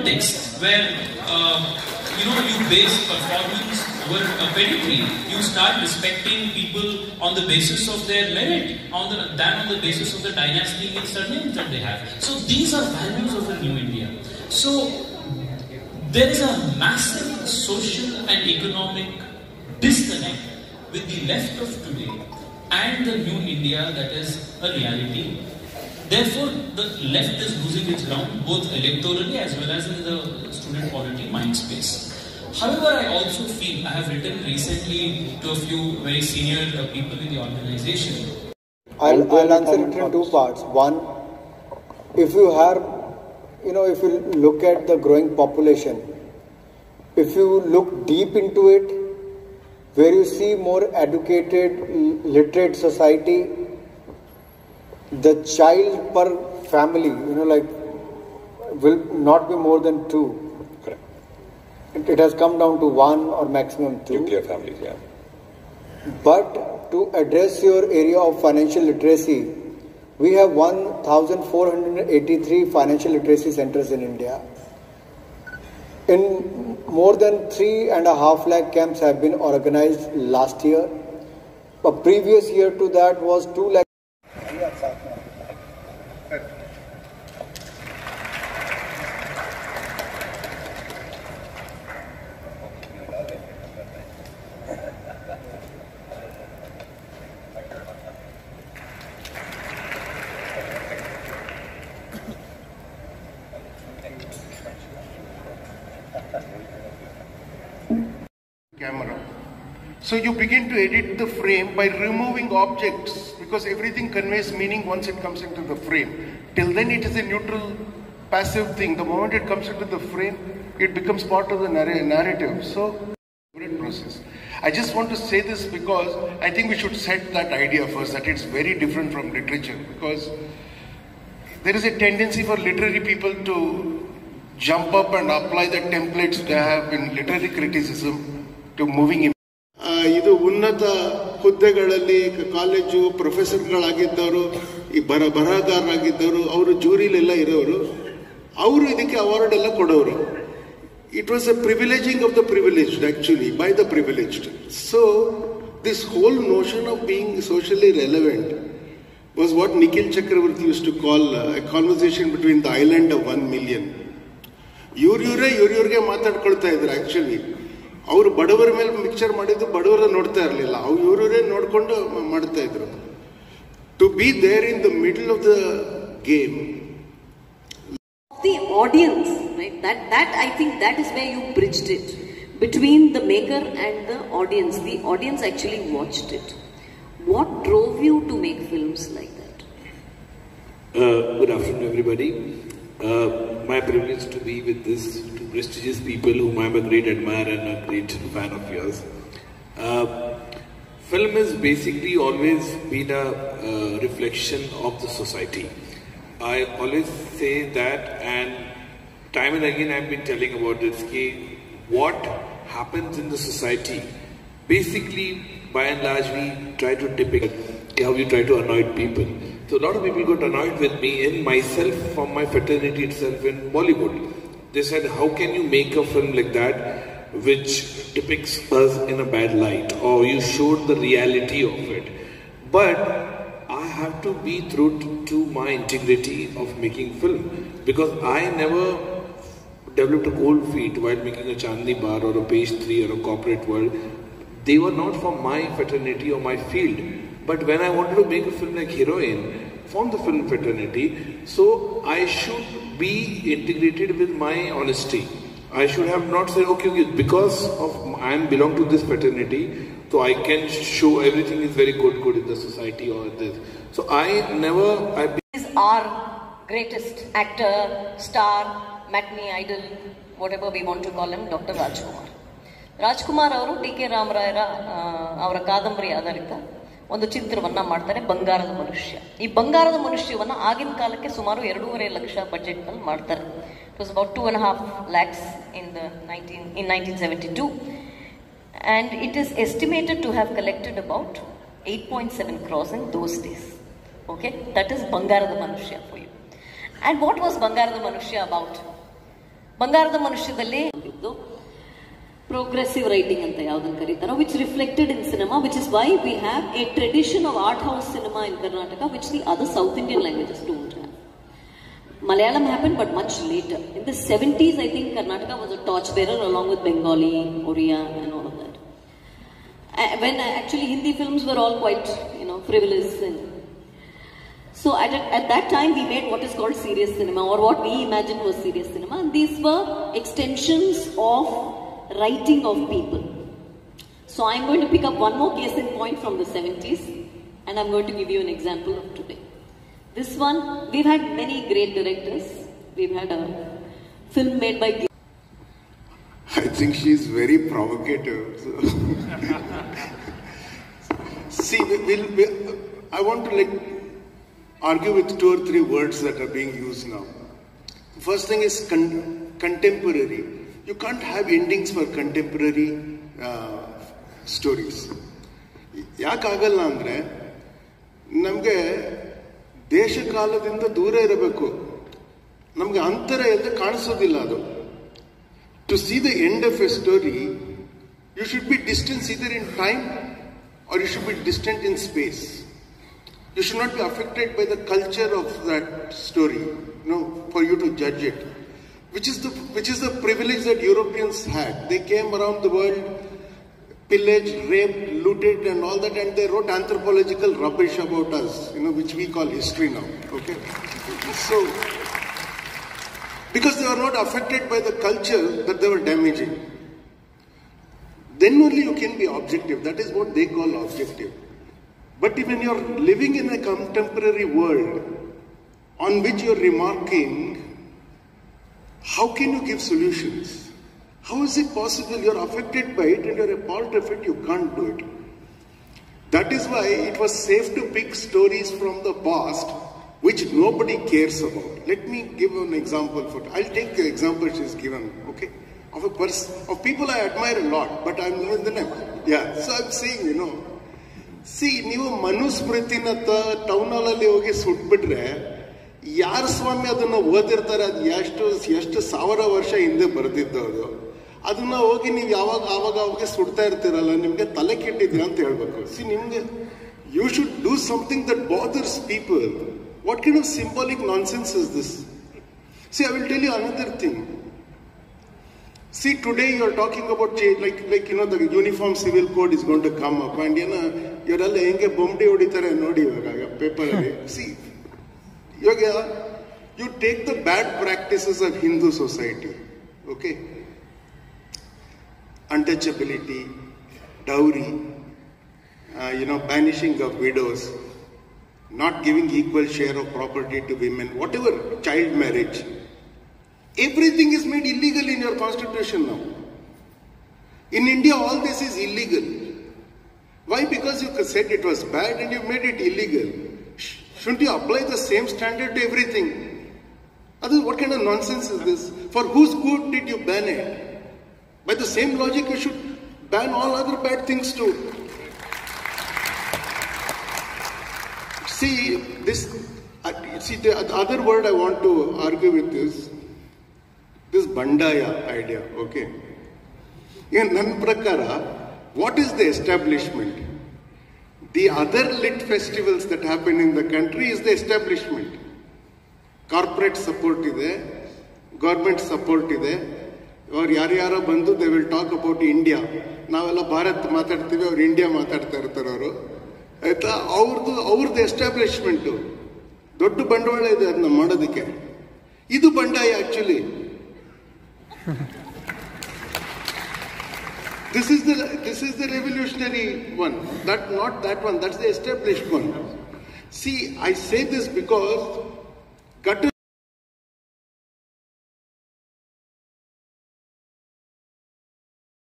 politics where you base performance over a pedigree. You start respecting people on the basis of their merit, than on the basis of the dynasty and surnames that they have. So these are values of a new India. So there is a massive social and economic disconnect with the left of today and the new India that is a reality. Therefore, the left is losing its ground both electorally as well as in the student polity mind space. However, I also feel, I have written recently to a few very senior people in the organization. I'll answer it in two parts. One, if you look at the growing population, if you look deep into it, where you see more educated, literate society, the child per family, will not be more than 2. Correct. It has come down to 1 or maximum 2. Nuclear families, yeah. But to address your area of financial literacy, we have 1,483 financial literacy centers in India. In more than 3.5 lakh camps have been organized last year. A previous year to that was 2 lakh. Camera. So you begin to edit the frame by removing objects, because everything conveys meaning once it comes into the frame. Till then it is a neutral, passive thing. The moment it comes into the frame, it becomes part of the narrative. So, great process. I just want to say this because I think we should set that idea first, that it's very different from literature, because there is a tendency for literary people to jump up and apply the templates they have in literary criticism to moving in. ಇದು ಉನ್ನತ ಹುದ್ದೆಗಳಲ್ಲಿ college ಪ್ರೊಫೆಸರ್ಗಳಾಗಿದ್ದವರು, ಈ ಬರಹಗಾರರಾಗಿದ್ದವರು, ಅವರು ಜೂರಿಲೆಲ್ಲ ಇರೋರು, ಅವರು ಇದಕ್ಕೆ award ಎಲ್ಲ ಕೊಡೋರು. It was a privileging of the privileged, actually, by the privileged. So this whole notion of being socially relevant was what Nikhil Chakravarti used to call a conversation between the island of 1 million. ಇವ್ರಿಗೆ ಮಾತಾಡ್ಕೊಳ್ತಾ ಇದ್ರು. Actually ಅವರು ಬಡವರ ಮೇಲೆ picture ಮಾಡಿದ್ದು ಬಡವರ ನೋಡ್ತಾ ಇರಲಿಲ್ಲ, ಇವರೇ ನೋಡ್ಕೊಂಡು ಮಾಡ್ತಾ ಇದ್ರು. To be there in the middle of the game. The audience, right? That I think that is where you bridged it between the maker and the audience. The audience actually watched it. What drove you to make films like that? Good afternoon, everybody. My privilege to be with these two prestigious people whom I am a great admirer and a great fan of yours. Film has basically always been a reflection of the society. I always say that, and time and again I have been telling about this, what happens in the society. Basically, by and large, we try to depict how we try to annoy people. So a lot of people got annoyed with me and myself from my fraternity itself in Bollywood. They said, how can you make a film like that which depicts us in a bad light, or you showed the reality of it. But I have to be true to my integrity of making film, because I never developed a cold feet while making a Chandni Bar or a Page 3 or a corporate world. They were not from my fraternity or my field. But when I wanted to make a film like Heroine from the film fraternity, so I should be integrated with my honesty. I should have not said, okay, because of I belong to this fraternity, so I can show everything is very good in the society or this. So Is our greatest actor, star, matinee idol, whatever we want to call him, Dr. Rajkumar. Rajkumar ಅವರು T K ರಾಮರಾಯರ ಅವರ ಕಾದಂಬರಿ ಆಧಾರಿತ ಒಂದು ಚಿತ್ರವನ್ನ ಮಾಡ್ತಾರೆ, ಬಂಗಾರದ ಮನುಷ್ಯ. ಈ ಬಂಗಾರದ ಮನುಷ್ಯವನ್ನ ಆಗಿನ ಕಾಲಕ್ಕೆ ಸುಮಾರು 2.5 ಲಕ್ಷ ಬಜೆಟ್ ನಲ್ಲಿ ಮಾಡ್ತಾರೆ. It was about 2.5 lakhs in 1972, and it is estimated to have collected about 8.7 crores in those days. Okay, that is Bangarada Manushya for you. And what was Bangarada Manushya about? ಬಂಗಾರದ ಮನುಷ್ಯದಲ್ಲಿ progressive writing anta yavudannu karitaro, which reflected in cinema, which is why we have a tradition of art house cinema in Karnataka which the other South Indian languages don't have. Malayalam happened but much later. In the 70s, I think Karnataka was a torchbearer along with Bengali, Oriya and all of that. When actually Hindi films were all quite, frivolous. And so at that time we made what is called serious cinema, or what we imagined was serious cinema. And these were extensions of writing of people. So I'm going to pick up one more case in point from the 70s, and I'm going to give you an example of today. This one, we've had many great directors. We've had a film made by... I think she's very provocative. So. See, I want to argue with 2 or 3 words that are being used now. First thing is contemporary. You can't have endings for contemporary stories. ಯಾಕಾಗಲ್ಲ ಅಂದರೆ ನಮಗೆ ದೇಶ ಕಾಲದಿಂದ ದೂರ ಇರಬೇಕು, ನಮಗೆ ಅಂತರ ಎಲ್ಲ ಕಾಣಿಸೋದಿಲ್ಲ ಅದು. To see the end of a story, you should be distant either in time or you should be distant in space. You should not be affected by the culture of that story, for you to judge it. Which is the privilege that Europeans had. They came around the world, pillaged, raped, looted and all that, and they wrote anthropological rubbish about us, which we call history now. Okay? So, because they were not affected by the culture that they were damaging. Then only you can be objective. That is what they call objective. But when you're living in a contemporary world on which you're remarking, how can you give solutions? How is it possible? You're affected by it and you're a part of it, you can't do it. That is why it was safe to pick stories from the past which nobody cares about. Let me give an example. I'll take the example she's given, okay? Of a person, of people I admire a lot, but I'm not in the name. Yeah, so I'm saying, see, ನೀವು ಮನುಸ್ಮೃತಿನ town ಹಾಲಲ್ಲಿ ಹೋಗಿ ಸುಟ್ಬಿಟ್ರೆ ಯಾರು ಸ್ವಾಮಿ ಅದನ್ನ ಓದಿರ್ತಾರೆ, ಅದು ಎಷ್ಟು 1000 ವರ್ಷ ಹಿಂದೆ ಬರೆದಿದ್ದು ಅದು, ಅದನ್ನ ಹೋಗಿ ನೀವು ಆವಾಗ ಸುಡ್ತಾ ಇರ್ತೀರಲ್ಲ, ನಿಮ್ಗೆ ತಲೆ ಕೆಟ್ಟಿದ್ಯಾ ಅಂತ ಹೇಳ್ಬೇಕು. ಸಿ, ನಿಮ್ಗೆ you should do something that bothers people. What kind of symbolic nonsense is this? See, I will tell you another thing. See, today you are talking about change, the uniform civil code is going to come up, and ಇವರೆಲ್ಲ ಹೆಂಗೆ ಬೊಂಬೆ ಹೊಡಿತಾರೆ ನೋಡಿ ಇವಾಗ paper ಅಲ್ಲಿ. See, you take the bad practices of Hindu society, okay? Untouchability, dowry, banishing of widows, not giving equal share of property to women, whatever, child marriage. Everything is made illegal in your constitution now. In India, all this is illegal. Why? Because you said it was bad and you made it illegal. Shouldn't you apply the same standard to everything? Otherwise, what kind of nonsense is this? For whose good did you ban it? By the same logic, you should ban all other bad things too. See, the other word I want to argue with is this Bandaya idea, okay? In Nan Prakara, what is the establishment? The other lit festivals that happen in the country is the establishment. Corporate support ide, government support ide, or yaryaro bandu, they will talk about India. Navella Bharat ಮಾತಾಡ್ತೀವಿ, ಅವರು India ಮಾತಾಡ್ತಾ ಇರ್ತಾರೆ. ಅವರು ಆಯ್ತಾ, ಅವ್ರದ್ದು establishment ದೊಡ್ಡ ಬಂಡವಾಳ ಇದೆ ಅದನ್ನ ಮಾಡೋದಕ್ಕೆ. ಇದು ಬಂಡಾಯ actually. This is the revolutionary one. Not that one. That's the established one. See, I say this because